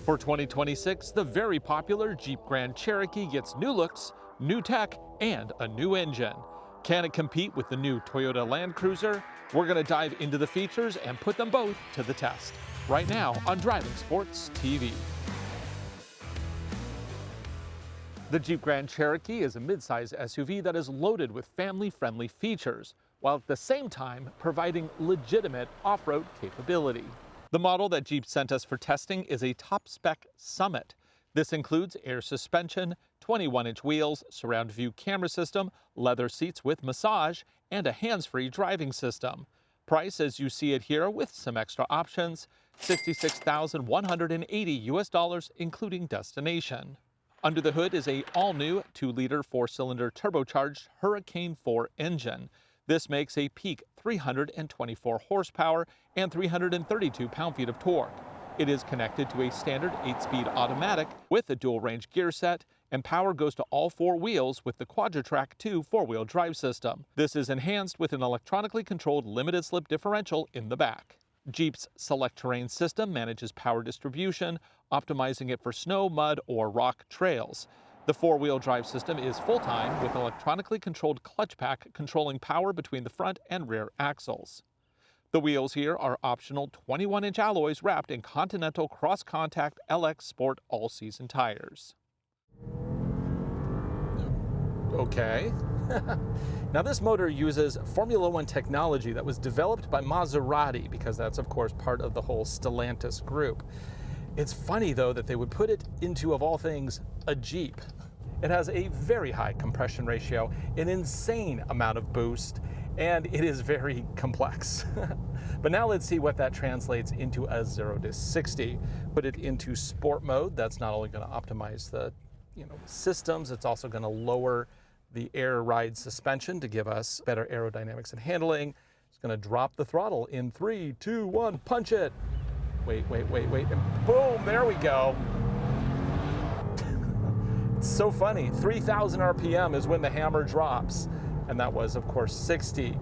For 2026, the very popular Jeep Grand Cherokee gets new looks, new tech, and a new engine. Can it compete with the new Toyota Land Cruiser? We're going to dive into the features and put them both to the test. Right now on Driving Sports TV. The Jeep Grand Cherokee is a midsize SUV that is loaded with family-friendly features, while at the same time providing legitimate off-road capability. The model that Jeep sent us for testing is a top-spec Summit. This includes air suspension, 21-inch wheels, surround view camera system, leather seats with massage, and a hands-free driving system. Price as you see it here with some extra options, $66,180 including destination. Under the hood is a all-new 2-liter 4-cylinder turbocharged Hurricane 4 engine. This makes a peak 324 horsepower and 332 pound-feet of torque. It is connected to a standard 8-speed automatic with a dual-range gear set, and power goes to all 4 wheels with the Quadra-Track 2 4-wheel drive system. This is enhanced with an electronically controlled limited-slip differential in the back. Jeep's Select Terrain system manages power distribution, optimizing it for snow, mud, or rock trails. The 4-wheel drive system is full-time with an electronically controlled clutch pack controlling power between the front and rear axles. The wheels here are optional 21-inch alloys wrapped in Continental Cross-Contact LX Sport all-season tires. Okay. Now this motor uses Formula One technology that was developed by Maserati because that's of course part of the whole Stellantis group. It's funny though that they would put it into, of all things, a Jeep. It has a very high compression ratio, an insane amount of boost, and it is very complex. But now let's see what that translates into a 0 to 60. Put it into sport mode. That's not only going to optimize the systems, it's also going to lower the air ride suspension to give us better aerodynamics and handling. It's going to drop the throttle in 3, 2, 1, punch it. Wait, and boom, there we go. It's so funny, 3,000 RPM is when the hammer drops, and that was, of course, 60.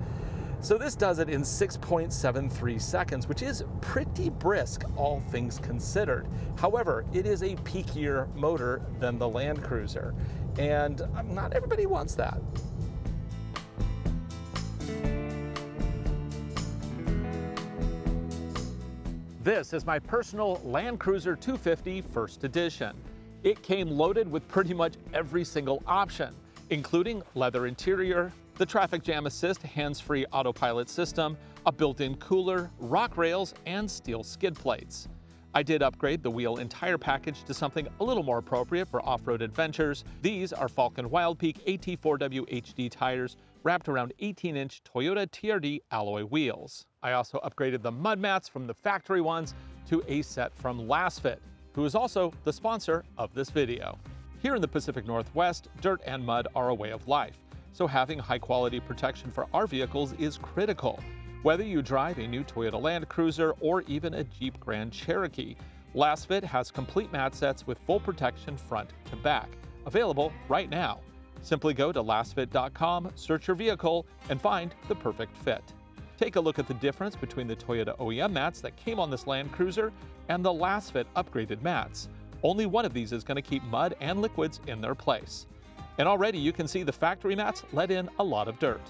So this does it in 6.73 seconds, which is pretty brisk, all things considered. However, it is a peakier motor than the Land Cruiser, and not everybody wants that. This is my personal Land Cruiser 250 First Edition. It came loaded with pretty much every single option, including leather interior, the traffic jam assist hands-free autopilot system, a built-in cooler, rock rails, and steel skid plates. I did upgrade the wheel and tire package to something a little more appropriate for off-road adventures. These are Falken Wildpeak AT4W HD tires wrapped around 18-inch Toyota TRD alloy wheels. I also upgraded the mud mats from the factory ones to a set from LastFit, who is also the sponsor of this video. Here in the Pacific Northwest, dirt and mud are a way of life, so having high-quality protection for our vehicles is critical. Whether you drive a new Toyota Land Cruiser or even a Jeep Grand Cherokee, LastFit has complete mat sets with full protection front to back, available right now. Simply go to lastfit.com, search your vehicle, and find the perfect fit. Take a look at the difference between the Toyota OEM mats that came on this Land Cruiser and the LastFit upgraded mats. Only one of these is going to keep mud and liquids in their place. And already you can see the factory mats let in a lot of dirt.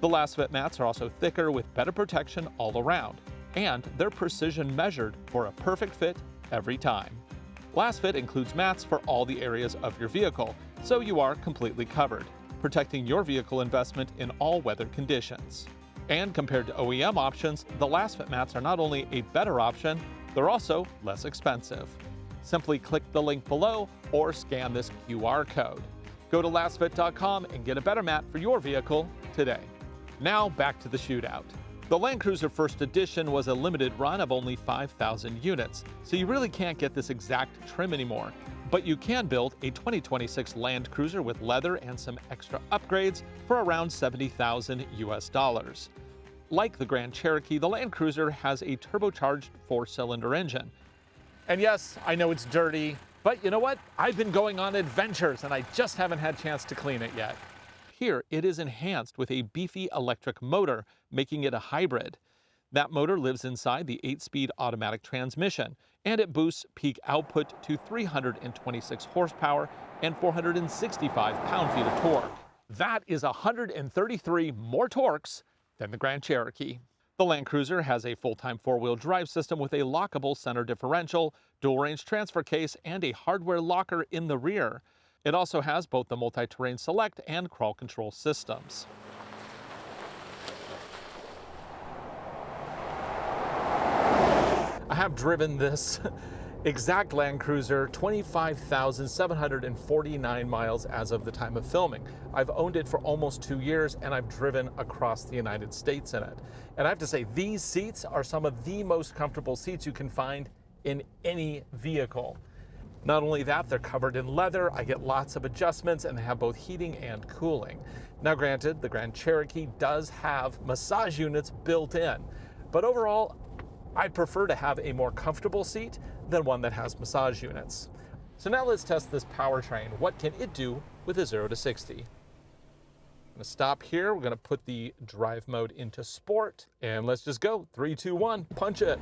The LastFit mats are also thicker with better protection all around, and they're precision measured for a perfect fit every time. LastFit includes mats for all the areas of your vehicle, so you are completely covered, protecting your vehicle investment in all weather conditions. And compared to OEM options, the LastFit mats are not only a better option, they're also less expensive. Simply click the link below or scan this QR code. Go to lastfit.com and get a better mat for your vehicle today. Now back to the shootout. The Land Cruiser First Edition was a limited run of only 5,000 units, so you really can't get this exact trim anymore. But you can build a 2026 Land Cruiser with leather and some extra upgrades for around $70,000 US. Like the Grand Cherokee, the Land Cruiser has a turbocharged 4-cylinder engine. And yes, I know it's dirty, but you know what? I've been going on adventures and I just haven't had a chance to clean it yet. Here, it is enhanced with a beefy electric motor, making it a hybrid. That motor lives inside the 8-speed automatic transmission, and it boosts peak output to 326 horsepower and 465 pound-feet of torque. That is 133 more torques than the Grand Cherokee. The Land Cruiser has a full-time four-wheel drive system with a lockable center differential, dual-range transfer case, and a hardware locker in the rear. It also has both the multi-terrain select and crawl control systems. I have driven this exact Land Cruiser 25,749 miles as of the time of filming. I've owned it for almost 2 years, and I've driven across the United States in it. And I have to say, these seats are some of the most comfortable seats you can find in any vehicle. Not only that, they're covered in leather. I get lots of adjustments, and they have both heating and cooling. Now granted, the Grand Cherokee does have massage units built in, but overall, I prefer to have a more comfortable seat than one that has massage units. So now let's test this powertrain. What can it do with a 0 to 60? I'm gonna stop here. We're gonna put the drive mode into sport, and let's just go. 3, 2, 1, punch it.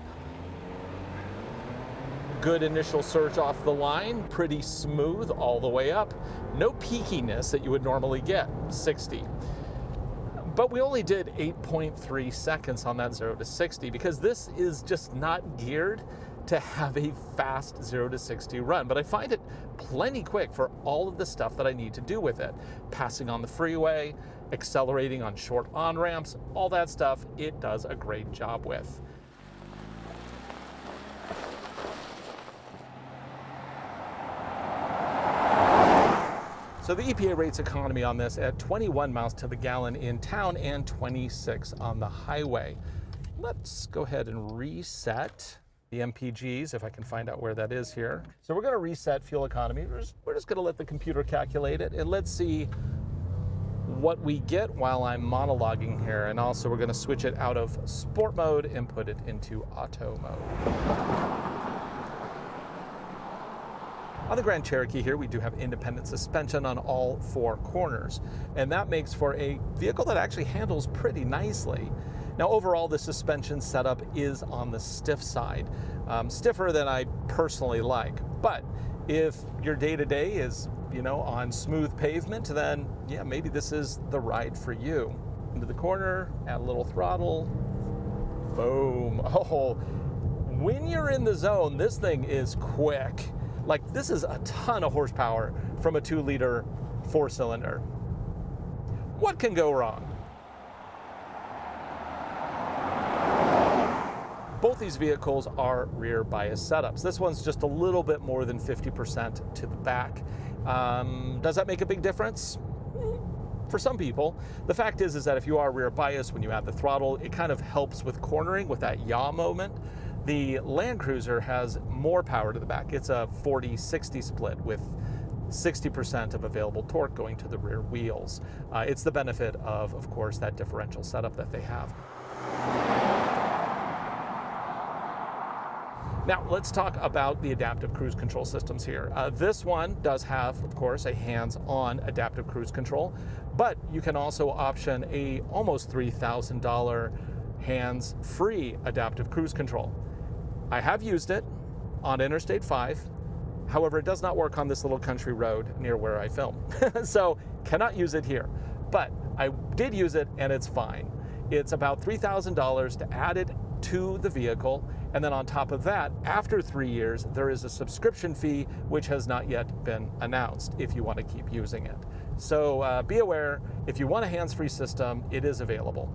Good initial surge off the line, pretty smooth all the way up. No peakiness that you would normally get, 60. But we only did 8.3 seconds on that 0 to 60 because this is just not geared to have a fast 0 to 60 run. But I find it plenty quick for all of the stuff that I need to do with it. Passing on the freeway, accelerating on short on-ramps, all that stuff, it does a great job with. So the EPA rates economy on this at 21 miles to the gallon in town and 26 on the highway. Let's go ahead and reset the MPGs, if I can find out where that is here. So we're gonna reset fuel economy. We're just gonna let the computer calculate it, and let's see what we get while I'm monologuing here. And also we're gonna switch it out of sport mode and put it into auto mode. On the Grand Cherokee here, we do have independent suspension on all 4 corners, and that makes for a vehicle that actually handles pretty nicely. Now overall, the suspension setup is on the stiff side, stiffer than I personally like. But if your day-to-day is, on smooth pavement, then yeah, maybe this is the ride for you. Into the corner, add a little throttle, boom. Oh, when you're in the zone, this thing is quick. Like, this is a ton of horsepower from a 2-liter 4-cylinder. What can go wrong? Both these vehicles are rear bias setups. This one's just a little bit more than 50% to the back. Does that make a big difference? For some people. The fact is that if you are rear bias, when you add the throttle, it kind of helps with cornering, with that yaw moment. The Land Cruiser has more power to the back. It's a 40-60 split with 60% of available torque going to the rear wheels. It's the benefit of course, that differential setup that they have. Now, let's talk about the adaptive cruise control systems here. This one does have, of course, a hands-on adaptive cruise control, but you can also option a almost $3,000 hands-free adaptive cruise control. I have used it on Interstate 5. However, it does not work on this little country road near where I film. So cannot use it here, but I did use it and it's fine. It's about $3,000 to add it to the vehicle. And then on top of that, after 3 years, there is a subscription fee, which has not yet been announced if you want to keep using it. So be aware, if you want a hands-free system, it is available.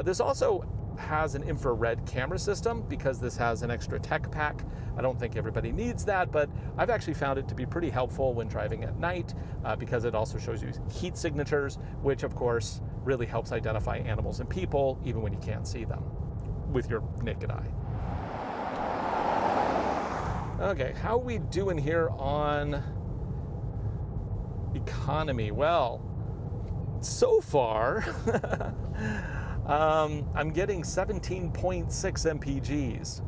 This also has an infrared camera system because this has an extra tech pack. I don't think everybody needs that, but I've actually found it to be pretty helpful when driving at night because it also shows you heat signatures, which of course really helps identify animals and people even when you can't see them with your naked eye. Okay, how are we doing here on economy? Well, so far, I'm getting 17.6 mpgs.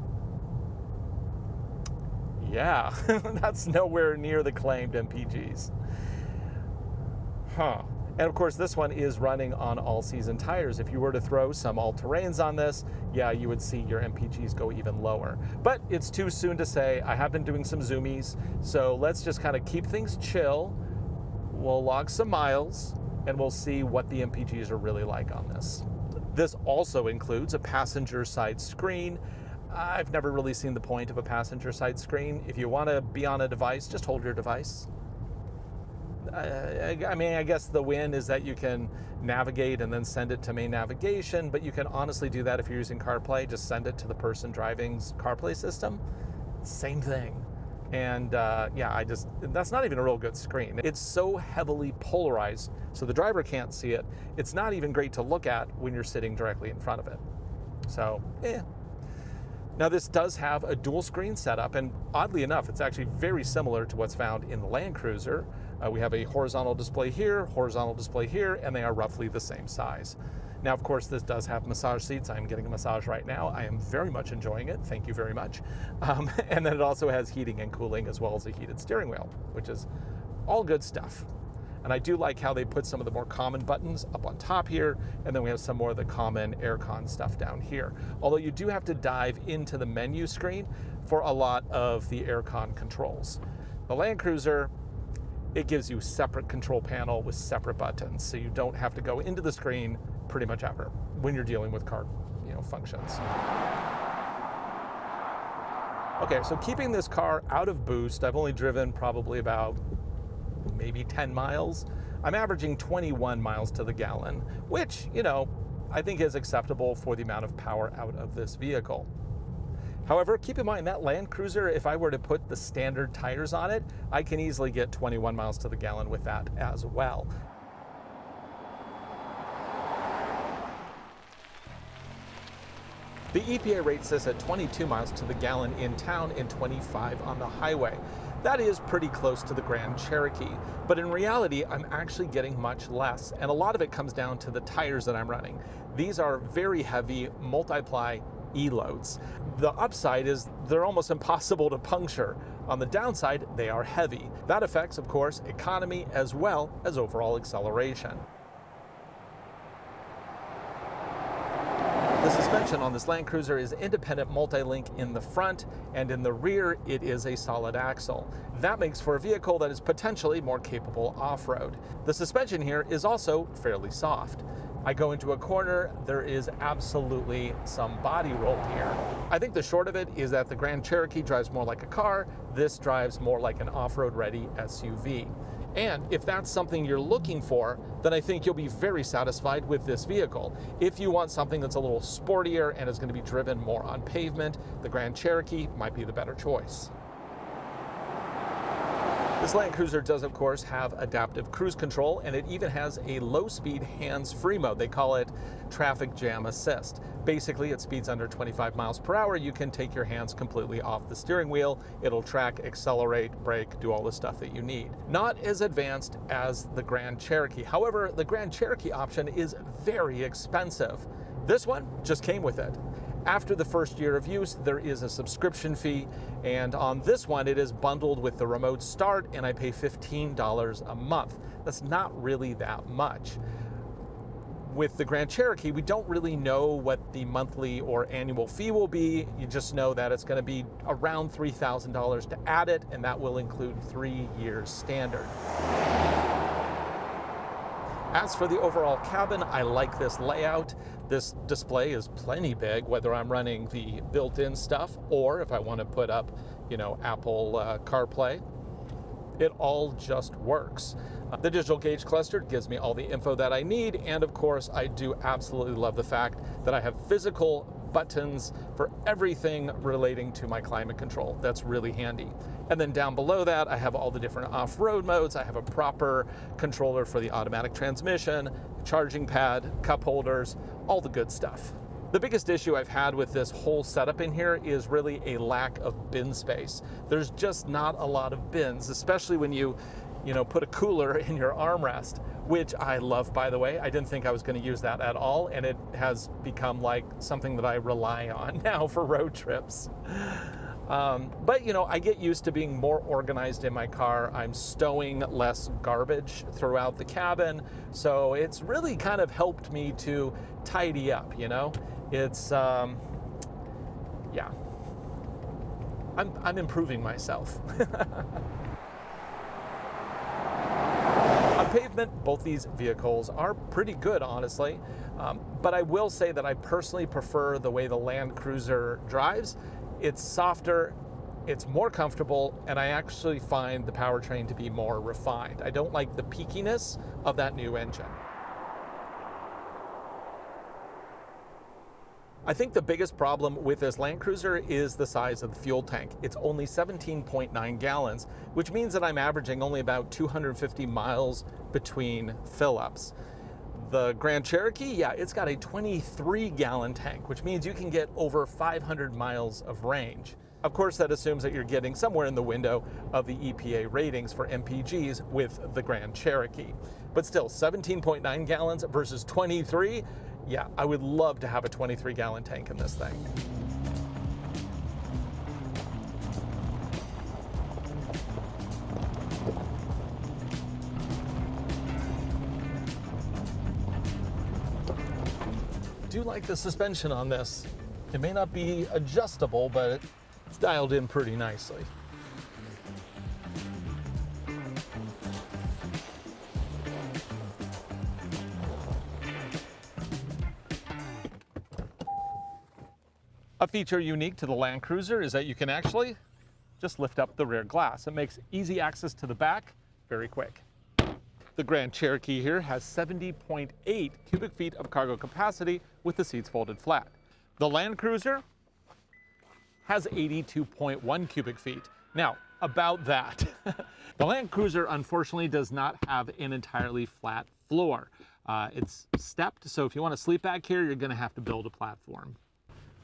Yeah, that's nowhere near the claimed mpgs. Huh. And of course, this one is running on all-season tires. If you were to throw some all-terrains on this, yeah, you would see your MPGs go even lower. But it's too soon to say. I have been doing some zoomies, so let's just kind of keep things chill. We'll log some miles, and we'll see what the MPGs are really like on this. This also includes a passenger side screen. I've never really seen the point of a passenger side screen. If you want to be on a device, just hold your device. I mean, I guess the win is that you can navigate and then send it to main navigation, but you can honestly do that if you're using CarPlay. Just send it to the person driving's CarPlay system. Same thing. And yeah, that's not even a real good screen. It's so heavily polarized, so the driver can't see it. It's not even great to look at when you're sitting directly in front of it. So, Now this does have a dual screen setup, and oddly enough, it's actually very similar to what's found in the Land Cruiser. We have a horizontal display here, and they are roughly the same size. Now, of course, this does have massage seats. I'm getting a massage right now. I am very much enjoying it. Thank you very much. And then it also has heating and cooling as well as a heated steering wheel, which is all good stuff. And I do like how they put some of the more common buttons up on top here, and then we have some more of the common aircon stuff down here. Although you do have to dive into the menu screen for a lot of the aircon controls. The Land Cruiser, it gives you a separate control panel with separate buttons, so you don't have to go into the screen pretty much ever when you're dealing with car, functions. Okay, so keeping this car out of boost, I've only driven probably about maybe 10 miles. I'm averaging 21 miles to the gallon, which, I think is acceptable for the amount of power out of this vehicle. However, keep in mind that Land Cruiser, if I were to put the standard tires on it, I can easily get 21 miles to the gallon with that as well. The EPA rates this at 22 miles to the gallon in town and 25 on the highway. That is pretty close to the Grand Cherokee, but in reality, I'm actually getting much less, and a lot of it comes down to the tires that I'm running. These are very heavy, multi-ply E-loads. The upside is they're almost impossible to puncture. On the downside, they are heavy. That affects, of course, economy as well as overall acceleration. The suspension on this Land Cruiser is independent multi-link in the front, and in the rear it is a solid axle. That makes for a vehicle that is potentially more capable off-road. The suspension here is also fairly soft. I go into a corner, there is absolutely some body roll here. I think the short of it is that the Grand Cherokee drives more like a car, this drives more like an off-road ready SUV. And if that's something you're looking for, then I think you'll be very satisfied with this vehicle. If you want something that's a little sportier and is going to be driven more on pavement, the Grand Cherokee might be the better choice. This Land Cruiser does, of course, have adaptive cruise control, and it even has a low-speed hands-free mode. They call it traffic jam assist. Basically, at speeds under 25 miles per hour, you can take your hands completely off the steering wheel. It'll track, accelerate, brake, do all the stuff that you need. Not as advanced as the Grand Cherokee. However, the Grand Cherokee option is very expensive. This one just came with it. After the first year of use, there is a subscription fee, and on this one, it is bundled with the remote start, and I pay $15 a month. That's not really that much. With the Grand Cherokee, we don't really know what the monthly or annual fee will be. You just know that it's going to be around $3,000 to add it, and that will include 3 years standard. As for the overall cabin, I like this layout. This display is plenty big, whether I'm running the built-in stuff or if I want to put up, Apple CarPlay. It all just works. The digital gauge cluster gives me all the info that I need, and of course, I do absolutely love the fact that I have physical buttons for everything relating to my climate control. That's really handy. And then down below that, I have all the different off-road modes. I have a proper controller for the automatic transmission, charging pad, cup holders, all the good stuff. The biggest issue I've had with this whole setup in here is really a lack of bin space. There's just not a lot of bins, especially when you put a cooler in your armrest, which I love, by the way. I didn't think I was going to use that at all, and it has become like something that I rely on now for road trips. But you know, I get used to being more organized in my car. I'm stowing less garbage throughout the cabin, so it's really kind of helped me to tidy up, you know? It's, yeah. I'm improving myself. On pavement, both these vehicles are pretty good, honestly. But I will say that I personally prefer the way the Land Cruiser drives. It's softer, it's more comfortable, and I actually find the powertrain to be more refined. I don't like the peakiness of that new engine. I think the biggest problem with this Land Cruiser is the size of the fuel tank. It's only 17.9 gallons, which means that I'm averaging only about 250 miles between fill-ups. The Grand Cherokee, yeah, it's got a 23-gallon tank, which means you can get over 500 miles of range. Of course, that assumes that you're getting somewhere in the window of the EPA ratings for MPGs with the Grand Cherokee. But still, 17.9 gallons versus 23, yeah, I would love to have a 23-gallon tank in this thing. I do like the suspension on this. It may not be adjustable, but it's dialed in pretty nicely. A feature unique to the Land Cruiser is that you can actually just lift up the rear glass. It makes easy access to the back very quick. The Grand Cherokee here has 70.8 cubic feet of cargo capacity with the seats folded flat. The Land Cruiser has 82.1 cubic feet. Now, about that. The Land Cruiser unfortunately does not have an entirely flat floor. It's stepped, so if you want to sleep back here, you're going to have to build a platform.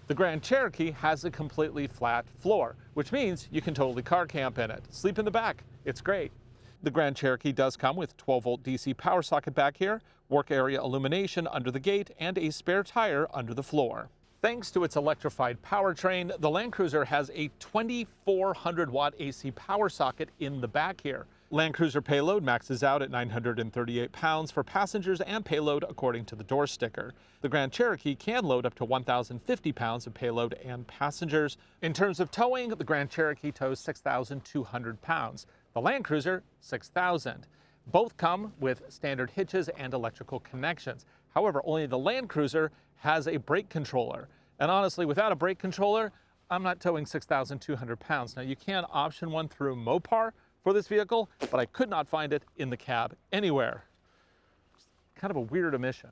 The Grand Cherokee has a completely flat floor, which means you can totally car camp in it. Sleep in the back, it's great. The Grand Cherokee does come with 12-volt DC power socket back here, work area illumination under the gate, and a spare tire under the floor. Thanks to its electrified powertrain, the Land Cruiser has a 2,400-watt AC power socket in the back here. Land Cruiser payload maxes out at 938 pounds for passengers and payload according to the door sticker. The Grand Cherokee can load up to 1,050 pounds of payload and passengers. In terms of towing, the Grand Cherokee tows 6,200 pounds. The Land Cruiser, 6,000. Both come with standard hitches and electrical connections. However, only the Land Cruiser has a brake controller. And honestly, without a brake controller, I'm not towing 6,200 pounds. Now, you can option one through Mopar for this vehicle, but I could not find it in the cab anywhere. It's kind of a weird omission.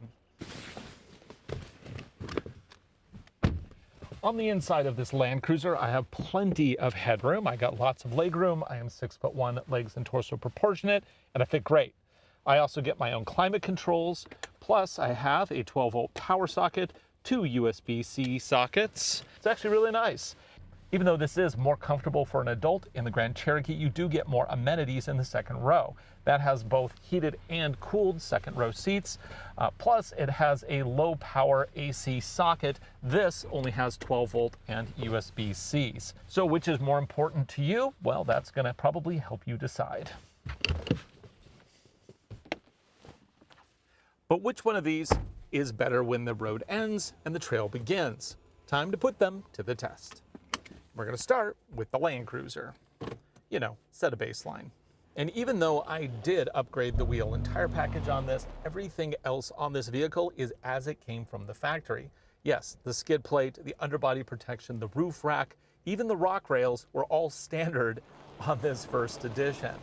On the inside of this Land Cruiser, I have plenty of headroom. I got lots of legroom. I am 6'1", legs and torso proportionate, and I fit great. I also get my own climate controls. Plus, I have a 12-volt power socket, 2 USB-C sockets. It's actually really nice. Even though this is more comfortable for an adult in the Grand Cherokee, you do get more amenities in the second row. That has both heated and cooled second row seats. Plus, it has a low power AC socket. This only has 12 volt and USB-Cs. So which is more important to you? Well, that's gonna probably help you decide. But which one of these is better when the road ends and the trail begins? Time to put them to the test. We're going to start with the Land Cruiser. You know, set a baseline. And even though I did upgrade the wheel and tire package on this, everything else on this vehicle is as it came from the factory. Yes, the skid plate, the underbody protection, the roof rack, even the rock rails were all standard on this first edition.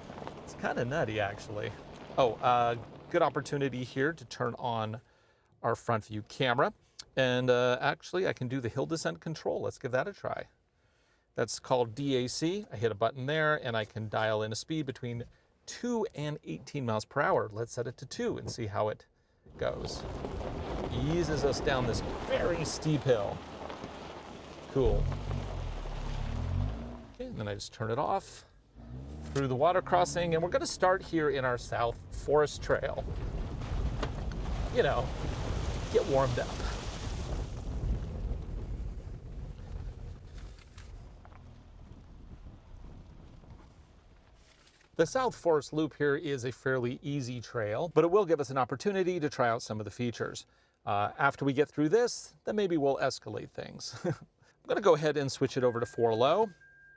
It's kind of nutty, actually. Oh, good opportunity here to turn on our front view camera. And actually, I can do the hill descent control. Let's give that a try. That's called DAC. I hit a button there and I can dial in a speed between 2 and 18 miles per hour. Let's set it to 2 and see how it goes. Eases us down this very steep hill. Cool. Okay, and then I just turn it off through the water crossing, and we're gonna start here in our South Forest Trail. You know, get warmed up. The South Forest Loop here is a fairly easy trail, but it will give us an opportunity to try out some of the features. After we get through this, then maybe we'll escalate things. I'm gonna go ahead and switch it over to 4 low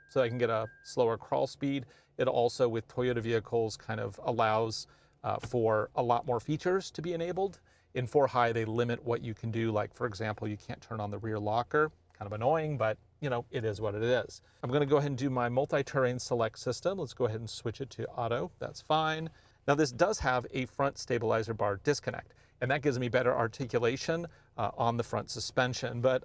so I can get a slower crawl speed. It also, with Toyota vehicles, kind of allows for a lot more features to be enabled. In 4 high, they limit what you can do. Like, for example, you can't turn on the rear locker. Kind of annoying, but you know, it is what it is. I'm gonna go ahead and do my multi-terrain select system. Let's go ahead and switch it to auto. That's fine. Now this does have a front stabilizer bar disconnect, and that gives me better articulation on the front suspension, but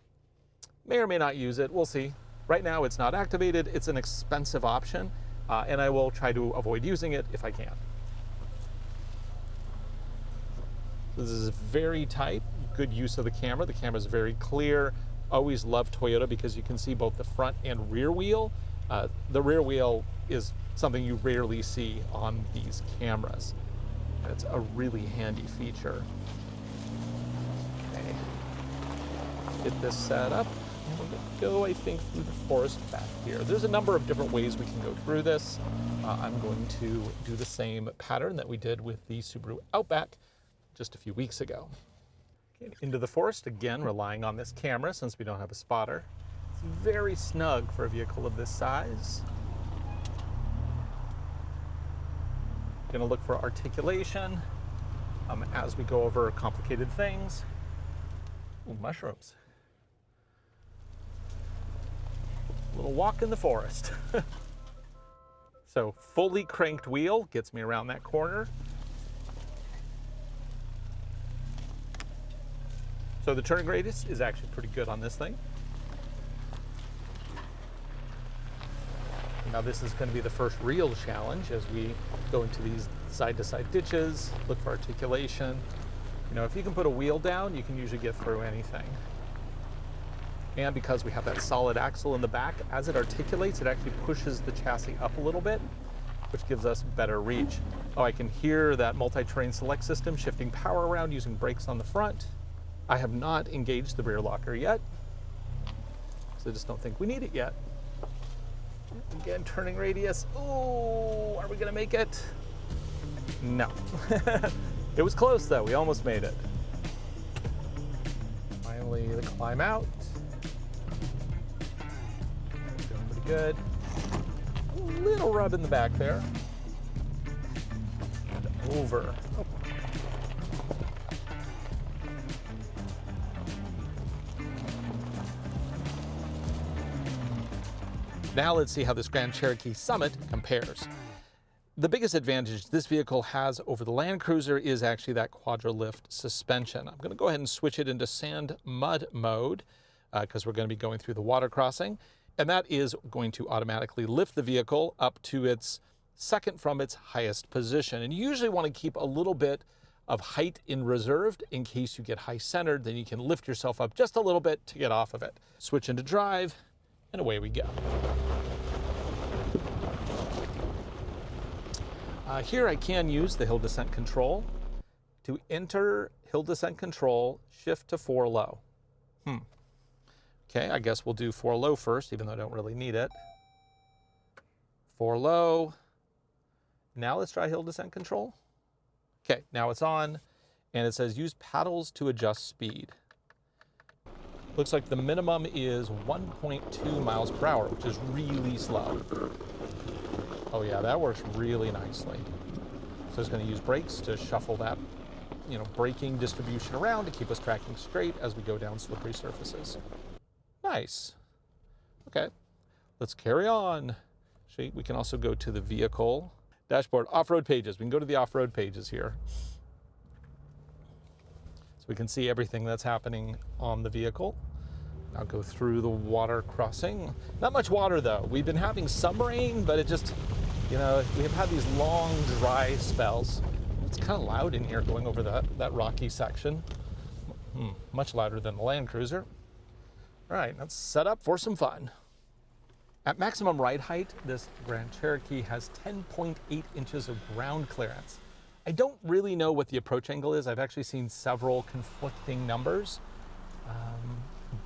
may or may not use it. We'll see. Right now it's not activated. It's an expensive option, and I will try to avoid using it if I can. This is very tight, good use of the camera. The camera is very clear. Always love Toyota because you can see both the front and rear wheel. The rear wheel is something you rarely see on these cameras. It's a really handy feature. Okay. Get this set up. And we're gonna go, I think, through the forest back here. There's a number of different ways we can go through this. I'm going to do the same pattern that we did with the Subaru Outback just a few weeks ago. Okay, into the forest, again, relying on this camera since we don't have a spotter. It's very snug for a vehicle of this size. Gonna look for articulation as we go over complicated things. Ooh, mushrooms. A little walk in the forest. So fully cranked wheel gets me around that corner. So the turning radius is actually pretty good on this thing. Now this is going to be the first real challenge as we go into these side-to-side ditches, look for articulation. You know, if you can put a wheel down, you can usually get through anything. And because we have that solid axle in the back, as it articulates, it actually pushes the chassis up a little bit, which gives us better reach. Oh, I can hear that multi-terrain select system shifting power around using brakes on the front. I have not engaged the rear locker yet, so I just don't think we need it yet. Again, turning radius. Oh, are we gonna make it? No. It was close though, we almost made it. Finally, the climb out. Doing pretty good. A little rub in the back there. And over. Oh. Now let's see how this Grand Cherokee Summit compares. The biggest advantage this vehicle has over the Land Cruiser is actually that Quadra-Lift suspension. I'm gonna go ahead and switch it into sand mud mode because we're gonna be going through the water crossing. And that is going to automatically lift the vehicle up to its second from its highest position. And you usually wanna keep a little bit of height in reserved in case you get high centered, then you can lift yourself up just a little bit to get off of it. Switch into drive, and away we go. Here I can use the hill descent control. To enter hill descent control, shift to 4 low. Okay, I guess we'll do 4 low first, even though I don't really need it. 4 low. Now let's try hill descent control. Okay, now it's on, and it says use paddles to adjust speed. Looks like the minimum is 1.2 miles per hour, which is really slow. Oh yeah, that works really nicely. So it's going to use brakes to shuffle that, you know, braking distribution around to keep us tracking straight as we go down slippery surfaces. Nice. Okay, let's carry on. See, we can also go to the vehicle dashboard, off-road pages. We can go to the off-road pages here. So we can see everything that's happening on the vehicle. I'll go through the water crossing. Not much water though. We've been having some rain, but it just, you know, we have had these long dry spells. It's kind of loud in here going over that rocky section. Much louder than the Land Cruiser. All right, let's set up for some fun. At maximum ride height, this Grand Cherokee has 10.8 inches of ground clearance. I don't really know what the approach angle is. I've actually seen several conflicting numbers,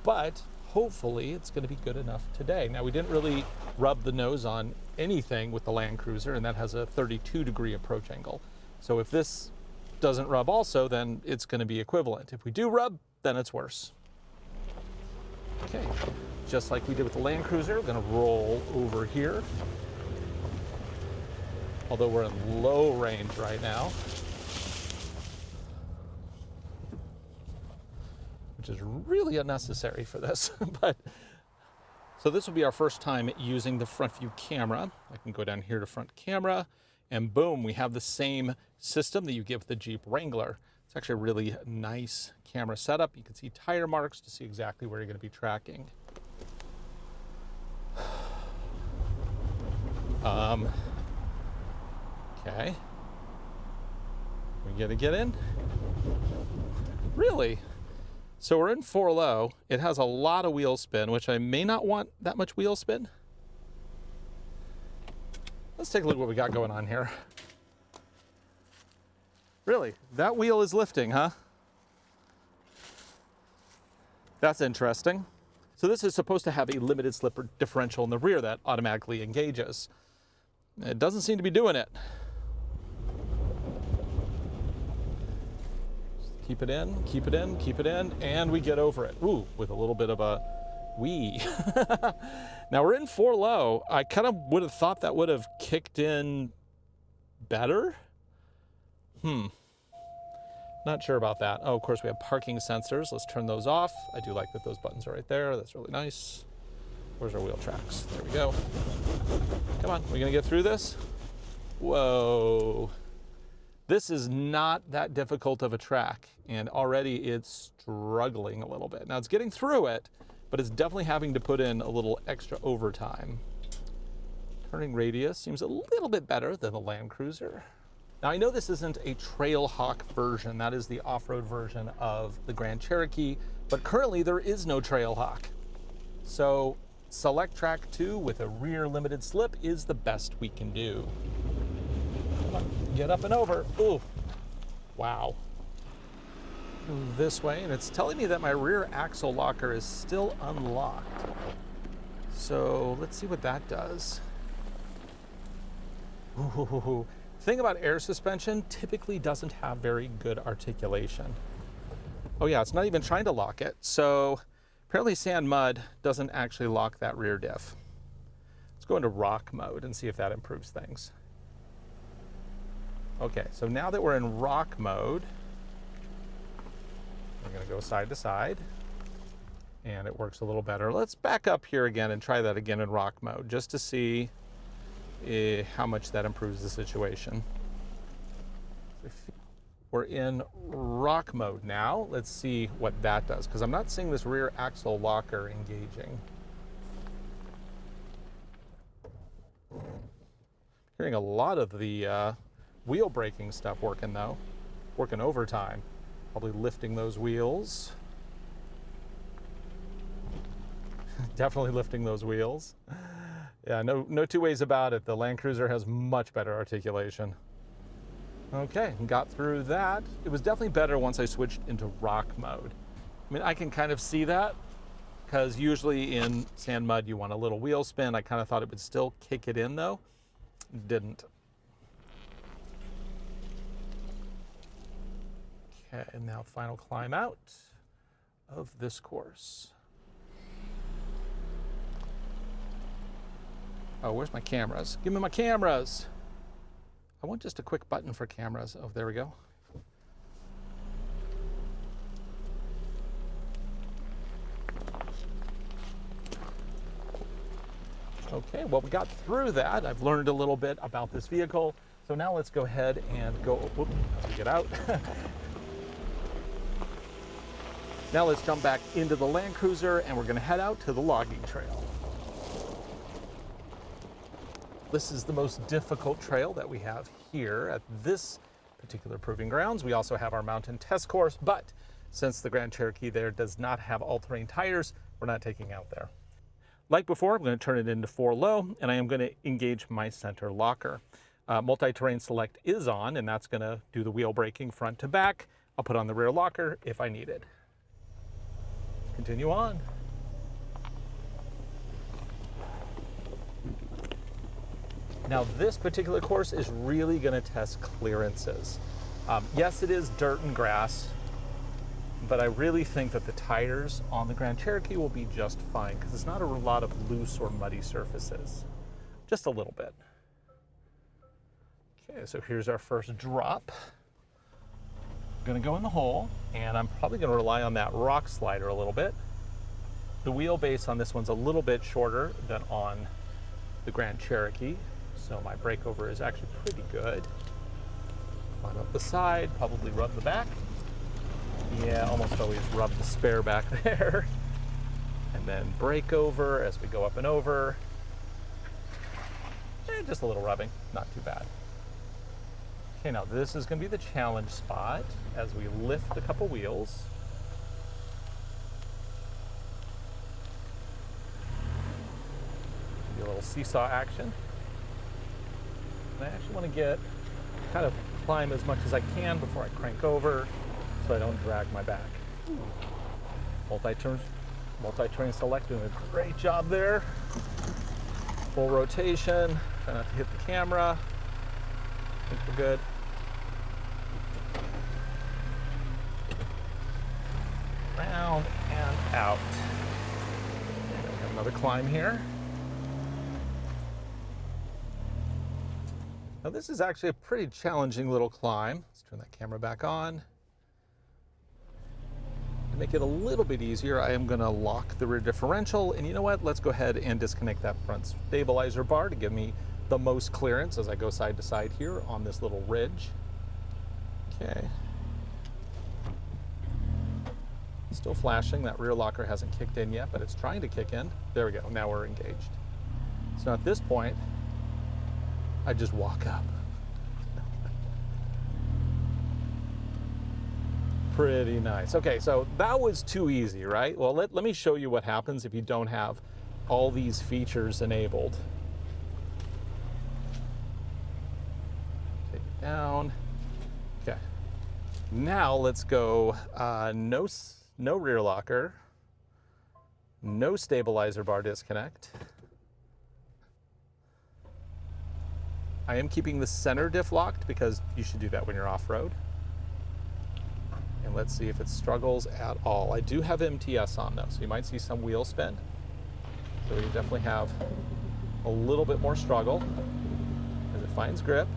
but hopefully it's going to be good enough today. Now, we didn't really rub the nose on anything with the Land Cruiser, and that has a 32-degree approach angle. So if this doesn't rub also, then it's going to be equivalent. If we do rub, then it's worse. Okay, just like we did with the Land Cruiser, we're going to roll over here. Although we're in low range right now, which is really unnecessary for this. So this will be our first time using the front view camera. I can go down here to front camera, and boom, we have the same system that you get with the Jeep Wrangler. It's actually a really nice camera setup. You can see tire marks to see exactly where you're going to be tracking. Okay. We gotta get in? Really? So we're in 4 low. It has a lot of wheel spin, which I may not want that much wheel spin. Let's take a look at what we got going on here. Really? That wheel is lifting, huh? That's interesting. So this is supposed to have a limited slip differential in the rear that automatically engages. It doesn't seem to be doing it. Keep it in, keep it in, keep it in, and we get over it. Ooh, with a little bit of a wee. Now we're in 4 low. I kind of would have thought that would have kicked in better. Not sure about that. Oh, of course we have parking sensors. Let's turn those off. I do like that those buttons are right there. That's really nice. Where's our wheel tracks? There we go. Come on, we're gonna get through this? Whoa. This is not that difficult of a track, and already it's struggling a little bit. Now it's getting through it, but it's definitely having to put in a little extra overtime. Turning radius seems a little bit better than the Land Cruiser. Now I know this isn't a Trailhawk version, that is the off-road version of the Grand Cherokee, but currently there is no Trailhawk. So Select Track 2 with a rear limited slip is the best we can do. Come on, get up and over. Ooh, wow. Move this way, and it's telling me that my rear axle locker is still unlocked. So let's see what that does. Ooh. Thing about air suspension, typically doesn't have very good articulation. Oh yeah, it's not even trying to lock it. So apparently sand mud doesn't actually lock that rear diff. Let's go into rock mode and see if that improves things. Okay, so now that we're in rock mode, we're gonna go side to side, and it works a little better. Let's back up here again and try that again in rock mode, just to see how much that improves the situation. We're in rock mode now. Let's see what that does, because I'm not seeing this rear axle locker engaging. Hearing a lot of the wheel braking stuff working though, working overtime. Probably lifting those wheels. Definitely lifting those wheels. Yeah, no two ways about it. The Land Cruiser has much better articulation. Okay, got through that. It was definitely better once I switched into rock mode. I mean, I can kind of see that, because usually in sand mud you want a little wheel spin. I kind of thought it would still kick it in though. It didn't. Okay, and now final climb out of this course. Oh, where's my cameras? Give me my cameras. I want just a quick button for cameras. Oh, there we go. Okay, well, we got through that. I've learned a little bit about this vehicle. So now let's go ahead and go, whoop, as we get out. Now let's jump back into the Land Cruiser, and we're gonna head out to the logging trail. This is the most difficult trail that we have here at this particular proving grounds. We also have our mountain test course, but since the Grand Cherokee there does not have all-terrain tires, we're not taking out there. Like before, I'm going to turn it into 4 low, and I am going to engage my center locker. Multi-terrain select is on, and that's going to do the wheel braking front to back. I'll put on the rear locker if I need it. Continue on. Now this particular course is really going to test clearances. Yes, it is dirt and grass, but I really think that the tires on the Grand Cherokee will be just fine because it's not a lot of loose or muddy surfaces. Just a little bit. Okay, so here's our first drop. I'm gonna go in the hole, and I'm probably gonna rely on that rock slider a little bit. The wheelbase on this one's a little bit shorter than on the Grand Cherokee, so my breakover is actually pretty good. Climb up the side, probably rub the back. Yeah, almost always rub the spare back there. And then brake over as we go up and over. And just a little rubbing, not too bad. Okay, now this is going to be the challenge spot as we lift a couple wheels. Do a little seesaw action. And I actually want to kind of climb as much as I can before I crank over so I don't drag my back. Multi-terrain select doing a great job there. Full rotation, try not to hit the camera. I think we're good. Round and out. Got another climb here. Now this is actually a pretty challenging little climb. Let's turn that camera back on. To make it a little bit easier, I am going to lock the rear differential, and you know what? Let's go ahead and disconnect that front stabilizer bar to give me the most clearance as I go side to side here on this little ridge. Okay. Still flashing. That rear locker hasn't kicked in yet, but it's trying to kick in. There we go. Now we're engaged. So at this point, I just walk up. Pretty nice. Okay, so that was too easy, right? Well, let me show you what happens if you don't have all these features enabled. Take it down. Okay. Now let's go no rear locker, no stabilizer bar disconnect. I am keeping the center diff locked because you should do that when you're off-road. And let's see if it struggles at all. I do have MTS on though, so you might see some wheel spin. So we definitely have a little bit more struggle as it finds grip.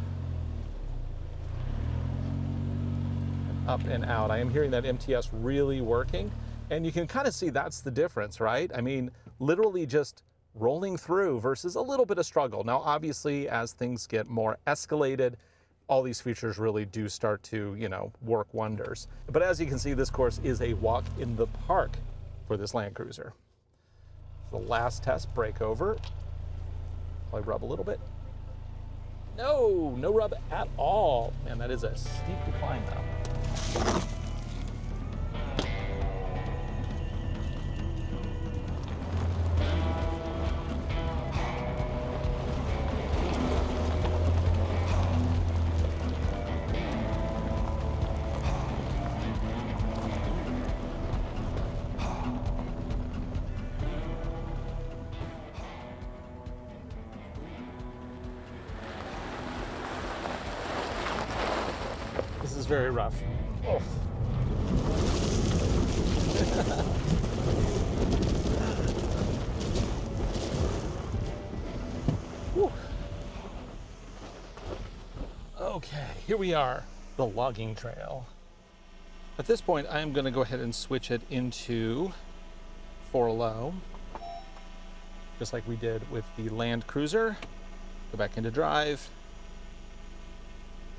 And up and out. I am hearing that MTS really working. And you can kind of see that's the difference, right? I mean, literally just rolling through versus a little bit of struggle. Now, obviously, as things get more escalated, all these features really do start to, work wonders. But as you can see, this course is a walk in the park for this Land Cruiser. The last test, brake over. Probably rub a little bit. No rub at all. Man, that is a steep decline though. This is very rough. Oh. Okay, here we are, the logging trail. At this point, I am going to go ahead and switch it into 4 low, just like we did with the Land Cruiser. Go back into drive.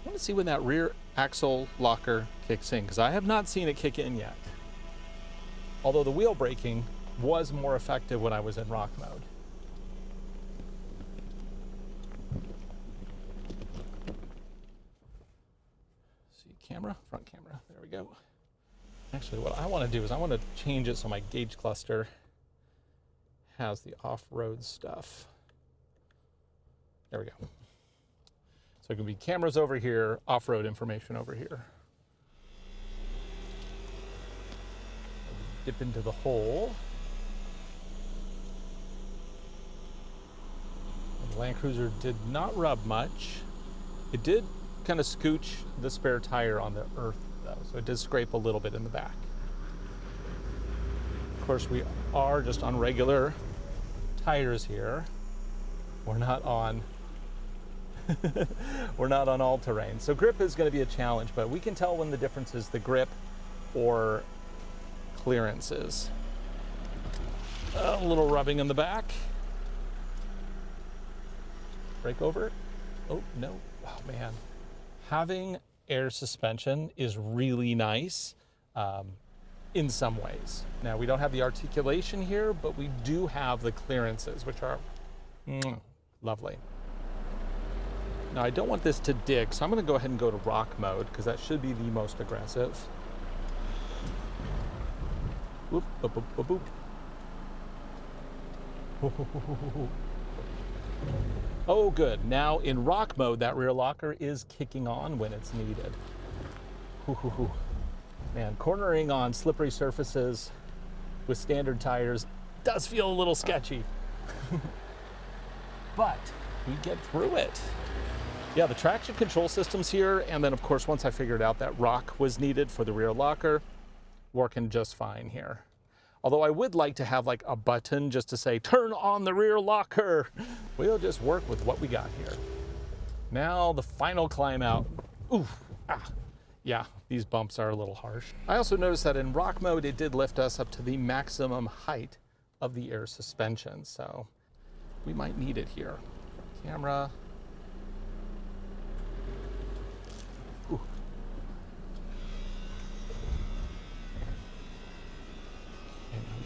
I want to see when that rear axle locker kicks in, because I have not seen it kick in yet. Although the wheel braking was more effective when I was in rock mode. See, camera, front camera, there we go. Actually, what I want to do is I want to change it so my gauge cluster has the off-road stuff. There we go. So it can be cameras over here, off-road information over here. Dip into the hole. The Land Cruiser did not rub much. It did kind of scooch the spare tire on the earth though, so it did scrape a little bit in the back. Of course, we are just on regular tires here. We're not on we're not on all-terrain. So grip is going to be a challenge, but we can tell when the difference is the grip or clearances. A little rubbing in the back. Brake over. Oh, no. Oh, man. Having air suspension is really nice in some ways. Now, we don't have the articulation here, but we do have the clearances, which are lovely. Now, I don't want this to dig, so I'm going to go ahead and go to rock mode because that should be the most aggressive. Whoop, boop, boop, boop, boop. Oh, good. Now in rock mode, that rear locker is kicking on when it's needed. Man, cornering on slippery surfaces with standard tires does feel a little sketchy. But we get through it. Yeah, the traction control system's here, and then of course once I figured out that rock was needed for the rear locker, working just fine here. Although I would like to have like a button just to say, turn on the rear locker. We'll just work with what we got here. Now the final climb out. Oof, yeah, these bumps are a little harsh. I also noticed that in rock mode, it did lift us up to the maximum height of the air suspension. So we might need it here. Camera. Ooh.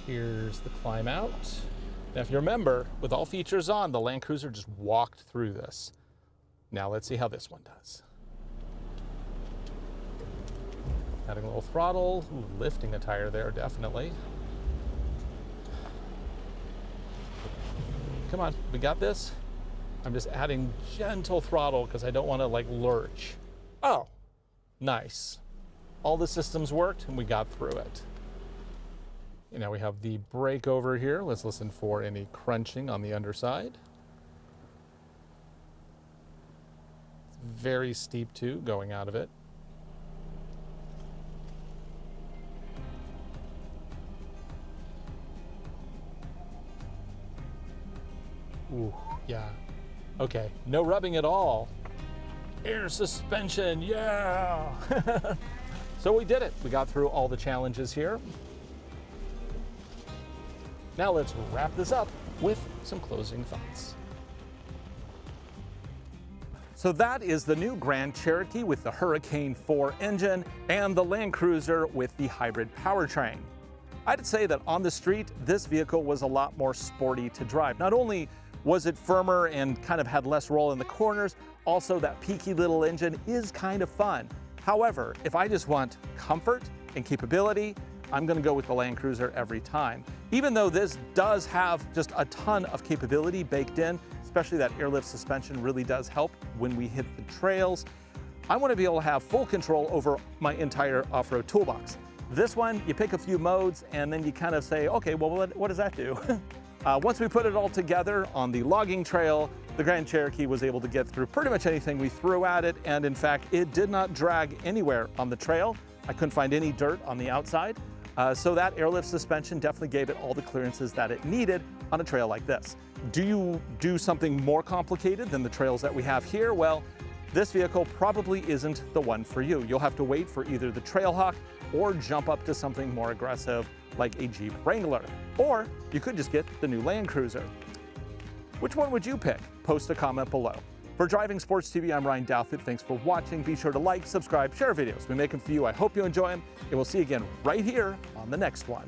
Here's the climb out. Now, if you remember, with all features on, the Land Cruiser just walked through this. Now let's see how this one does. Adding a little throttle, lifting a tire there, definitely. Come on, we got this. I'm just adding gentle throttle because I don't want to like lurch. Oh, nice. All the systems worked and we got through it. Now we have the brake over here. Let's listen for any crunching on the underside. It's very steep too, going out of it. Ooh, yeah. Okay, no rubbing at all. Air suspension, yeah! So we did it. We got through all the challenges here. Now let's wrap this up with some closing thoughts. So that is the new Grand Cherokee with the Hurricane 4 engine and the Land Cruiser with the hybrid powertrain. I'd say that on the street, this vehicle was a lot more sporty to drive. Not only was it firmer and kind of had less roll in the corners, also that peaky little engine is kind of fun. However, if I just want comfort and capability, I'm going to go with the Land Cruiser every time. Even though this does have just a ton of capability baked in, especially that airlift suspension really does help when we hit the trails, I want to be able to have full control over my entire off-road toolbox. This one, you pick a few modes and then you kind of say, okay, well, what does that do? Once we put it all together on the logging trail, the Grand Cherokee was able to get through pretty much anything we threw at it, and in fact, it did not drag anywhere on the trail. I couldn't find any dirt on the outside. So that airlift suspension definitely gave it all the clearances that it needed on a trail like this. Do you do something more complicated than the trails that we have here? Well, this vehicle probably isn't the one for you. You'll have to wait for either the Trailhawk or jump up to something more aggressive like a Jeep Wrangler. Or you could just get the new Land Cruiser. Which one would you pick? Post a comment below. For Driving Sports TV, I'm Ryan Douthit. Thanks for watching. Be sure to like, subscribe, share videos. We make them for you. I hope you enjoy them, and we'll see you again right here on the next one.